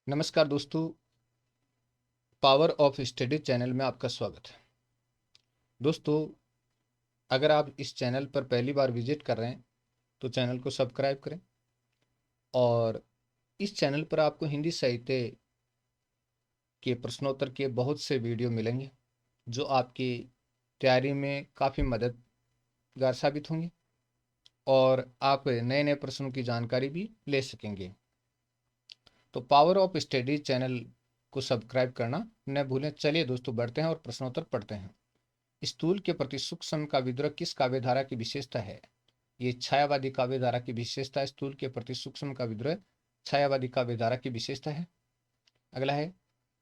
नमस्कार दोस्तों, power of study channel में आपका स्वागत है। दोस्तों, अगर आप इस चैनल पर पहली बार विजिट कर रहे हैं तो चैनल को सब्सक्राइब करें और इस चैनल पर आपको हिंदी साहित्य के प्रश्नोत्तर के बहुत से वीडियो मिलेंगे जो आपकी तैयारी में काफ़ी मददगार साबित होंगे और आप नए नए प्रश्नों की जानकारी भी ले सकेंगे। तो पावर ऑफ स्टडी चैनल को सब्सक्राइब करना न भूलें। चलिए दोस्तों, बढ़ते हैं और प्रश्नोत्तर पढ़ते हैं। स्थूल के प्रति सूक्ष्म का विद्रोह किस काव्यधारा की विशेषता है? ये छायावादी काव्यधारा की विशेषता है। स्थूल के प्रति सूक्ष्म का विद्रोह छायावादी काव्यधारा की विशेषता है। अगला है,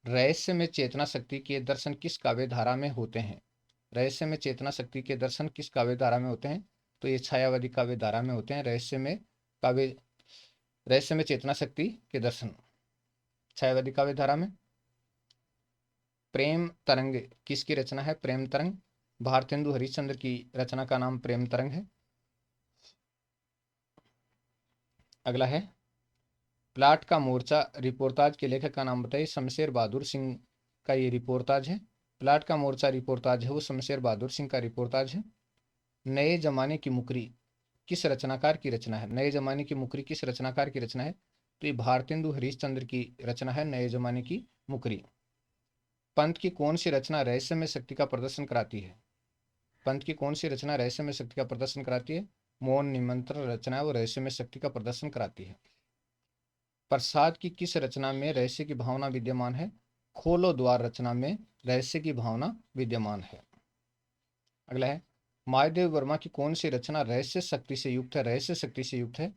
रहस्य में चेतना शक्ति के दर्शन किस काव्यधारा में होते हैं? रहस्य में चेतना शक्ति के दर्शन किस काव्यधारा में होते हैं? तो ये छायावादी काव्यधारा में होते हैं। रहस्य में चेतना शक्ति के दर्शन छायावादी काव्यधारा में। प्रेम तरंग किसकी रचना है? प्रेम तरंग भारतेंदु हरिश्चंद्र की रचना का नाम प्रेम तरंग है। अगला है, प्लाट का मोर्चा रिपोर्टाज के लेखक का नाम बताइए। शमशेर बहादुर सिंह का ये रिपोर्टाज है। प्लाट का मोर्चा रिपोर्टाज है वो शमशेर बहादुर सिंह का रिपोर्टाज है। नए जमाने की मुकरी किस रचनाकार की रचना है? नए जमाने की मुकरी किस रचनाकार की रचना है? तो ये भारतेंदु हरिश्चंद्र की रचना है नए जमाने की मुकरी। पंत की कौन सी रचना रहस्य में शक्ति का प्रदर्शन कराती है? पंत की कौन सी रचना रहस्य में शक्ति का प्रदर्शन कराती है? मौन निमंत्रण रचना है वो रहस्य में शक्ति का प्रदर्शन कराती है। प्रसाद की किस रचना में रहस्य की भावना विद्यमान है? खोलो द्वार रचना में रहस्य की भावना विद्यमान है। अगला है, महादेव वर्मा की कौन सी रचना रहस्य शक्ति से युक्त है? रहस्य शक्ति से युक्त है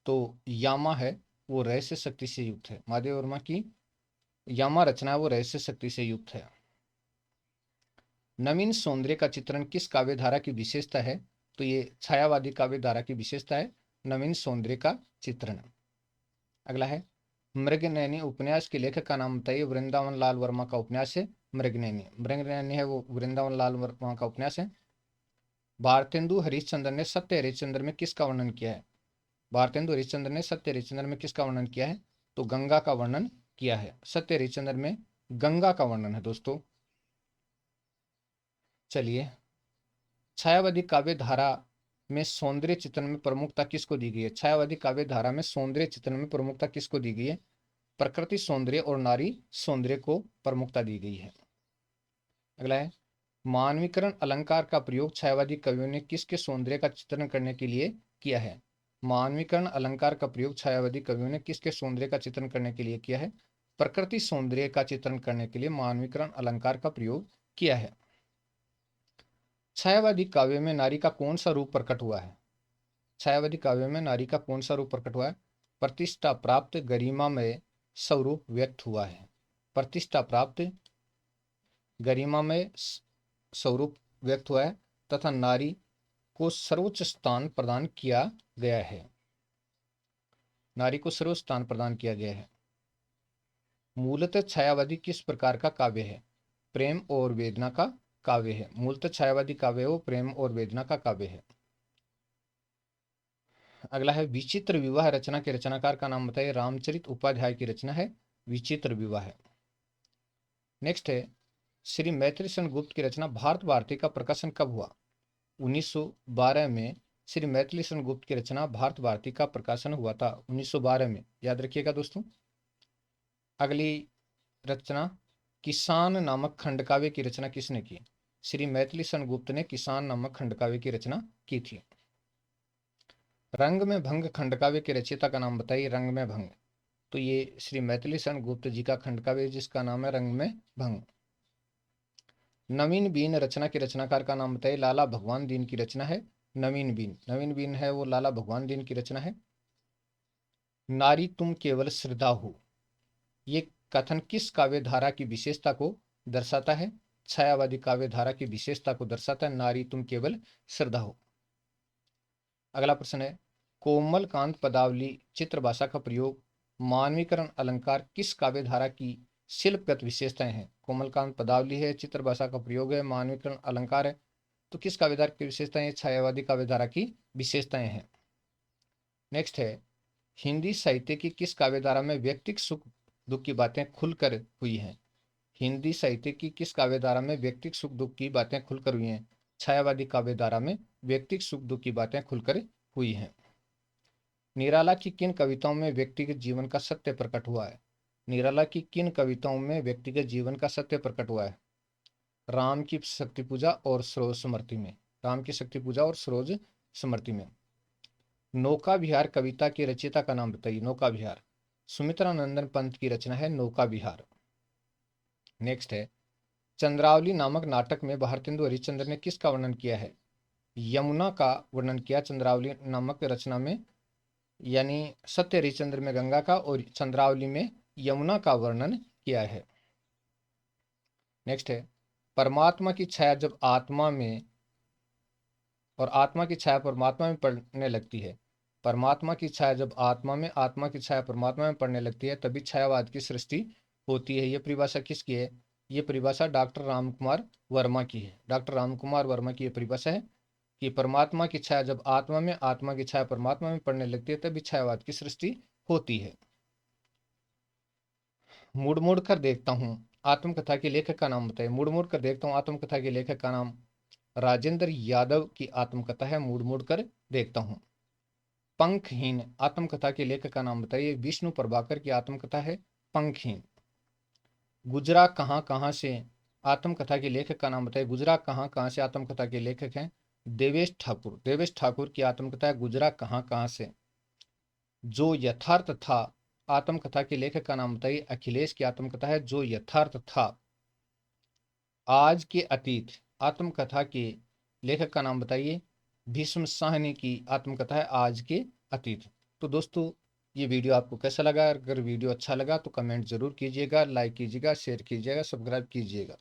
तो यामा है वो रहस्य शक्ति से युक्त है। महादेव वर्मा की यामा रचना है वो रहस्य शक्ति से युक्त है। नवीन सौंदर्य का चित्रण किस काव्यधारा की विशेषता है? तो ये छायावादी काव्यधारा की विशेषता है नवीन सौंदर्य का चित्रण। अगला है, मृगनयनी उपन्यास के लेखक का नाम बताइए। वृंदावन लाल वर्मा का उपन्यास है मृगनयनी। मृगनयनी है वो वृंदावन लाल वर्मा का उपन्यास है। भारतेंदु हरिश्चंद्र ने सत्य हरिश्चंद्र में किसका वर्णन किया है? भारतेंदु हरिश्चंद्र ने सत्य हरिश्चंद्र में किसका वर्णन किया है? तो गंगा का वर्णन किया है। सत्य हरिश्चंद्र में गंगा का वर्णन है दोस्तों। चलिए, छायावादी काव्य धारा में सौंदर्य चित्रण में प्रमुखता किसको दी गई है? छायावादी काव्य धारा में सौंदर्य चित्रण में प्रमुखता किसको दी गई है? प्रकृति सौंदर्य और नारी सौंदर्य को प्रमुखता दी गई है। अगला है, मानवीकरण अलंकार का प्रयोग छायावादी कवियों ने किसके सौंदर्य का चित्रण करने के लिए किया है? मानवीकरण अलंकार का प्रयोग छायावादी कवियों ने किसके सौंदर्य का चित्रण करने के लिए किया है? प्रकृति सौंदर्य का चित्रण करने के लिए मानवीकरण अलंकार का प्रयोग किया है। छायावादी काव्य में नारी का कौन सा रूप प्रकट हुआ है? छायावादी काव्य में नारी का कौन सा रूप प्रकट हुआ है? प्रतिष्ठा प्राप्त गरिमा में स्वरूप व्यक्त हुआ है। प्रतिष्ठा प्राप्त गरिमा में स्वरूप व्यक्त हुआ है तथा नारी को सर्वोच्च स्थान प्रदान किया गया है। नारी को सर्वोच्च स्थान प्रदान किया गया है। मूलतः छायावादी किस प्रकार का काव्य है? प्रेम और वेदना का काव्य है। मूलतः छायावादी काव्य वो प्रेम और वेदना का काव्य है। अगला है, विचित्र विवाह रचना के रचनाकार का नाम बताइए। रामचरित उपाध्याय की रचना है विचित्र विवाह। नेक्स्ट है, श्री मैथिली शरण गुप्त की रचना भारत भारती का प्रकाशन कब हुआ? 1912 में श्री मैथिली शरण गुप्त की रचना भारत भारती का प्रकाशन हुआ था 1912 में। याद रखिएगा दोस्तों। अगली रचना, किसान नामक खंडकाव्य की रचना किसने की? श्री मैथिली शरण गुप्त ने किसान नामक खंडकाव्य की रचना की थी। रंग में भंग खंडकाव्य के रचयिता का नाम बताइए। रंग में भंग, तो ये श्री मैथिली शरण गुप्त जी का खंडकाव्य जिसका नाम है रंग में भंग। नवीन बीन रचना के रचनाकार का नाम बताइए। लाला भगवान दीन की रचना है नवीन बीन। नवीन बीन है वो लाला भगवान दीन की रचना है। नारी तुम केवल श्रद्धा हो, ये कथन किस काव्य धारा की विशेषता को दर्शाता है? छायावादी काव्य धारा की विशेषता को दर्शाता है नारी तुम केवल श्रद्धा हो। अगला प्रश्न है, कोमल कांत पदावली चित्र भाषा का प्रयोग मानवीकरण अलंकार किस काव्य धारा की शिल्पगत विशेषताएं हैं? कोमलकांत पदावली है, चित्र भाषा का प्रयोग है, मानवीकरण अलंकार है, तो किस काव्यधारा की विशेषताएं? छायावादी काव्यधारा की विशेषताएं हैं। नेक्स्ट है, हिंदी साहित्य की किस काव्यधारा में व्यक्तिक सुख दुख की बातें खुलकर हुई हैं। हिंदी साहित्य की किस काव्यधारा में व्यक्तिगत सुख दुख की बातें खुलकर हुई हैं? छायावादी काव्यधारा में व्यक्तिगत सुख दुख की बातें खुलकर हुई हैं। निराला की किन कविताओं में व्यक्तिगत जीवन का सत्य प्रकट हुआ है? निराला की किन कविताओं में व्यक्तिगत जीवन का सत्य प्रकट हुआ है? राम की शक्ति पूजा और सरोज स्मृति में। राम की शक्ति पूजा और सरोज स्मृति में। नौका विहार कविता के रचयिता का नाम बताइए। नौका विहार सुमित्रा नंदन पंत की रचना है नौका विहार। नेक्स्ट है, चंद्रावली नामक नाटक में भारतेंदु हरिश्चंद्र ने किसका वर्णन किया है? यमुना का वर्णन किया चंद्रावली नामक रचना में, यानी सत्य हरिश्चंद्र में गंगा का और चंद्रावली में यमुना का वर्णन किया है। नेक्स्ट है, परमात्मा की छाया जब आत्मा में और आत्मा की छाया परमात्मा में पड़ने लगती है, परमात्मा की छाया जब आत्मा में, आत्मा की छाया परमात्मा में पड़ने लगती है, तभी छायावाद की सृष्टि होती है। यह परिभाषा किसकी है? यह परिभाषा डॉक्टर रामकुमार वर्मा की है। डॉक्टर रामकुमार वर्मा की यह परिभाषा है कि परमात्मा की छाया जब आत्मा में, आत्मा की छाया परमात्मा में पड़ने लगती है, तभी छायावाद की सृष्टि होती है। मुड़ मुड़ कर देखता हूँ आत्मकथा के लेखक का नाम बताइए। मुड़ मुड़ कर देखता हूँ आत्मकथा के लेखक का नाम राजेंद्र यादव की आत्मकथा है मुड़ मुड़ कर देखता हूँ। पंखहीन आत्मकथा के लेखक का नाम बताइए। विष्णु प्रभाकर की आत्मकथा है पंखहीन। गुजरा कहाँ कहाँ से आत्मकथा के लेखक का नाम बताइए। गुजरा कहाँ कहाँ से आत्मकथा के लेखक हैं देवेश ठाकुर। देवेश ठाकुर की आत्मकथा है गुजरा कहाँ कहाँ से। जो यथार्थ था आत्मकथा के लेखक का नाम बताइए। अखिलेश की आत्मकथा है जो यथार्थ था। आज के अतीत आत्मकथा के लेखक का नाम बताइए। भीष्म साहनी की आत्मकथा है आज के अतीत। तो दोस्तों, ये वीडियो आपको कैसा लगा? अगर वीडियो अच्छा लगा तो कमेंट जरूर कीजिएगा, लाइक कीजिएगा, शेयर कीजिएगा, सब्सक्राइब कीजिएगा।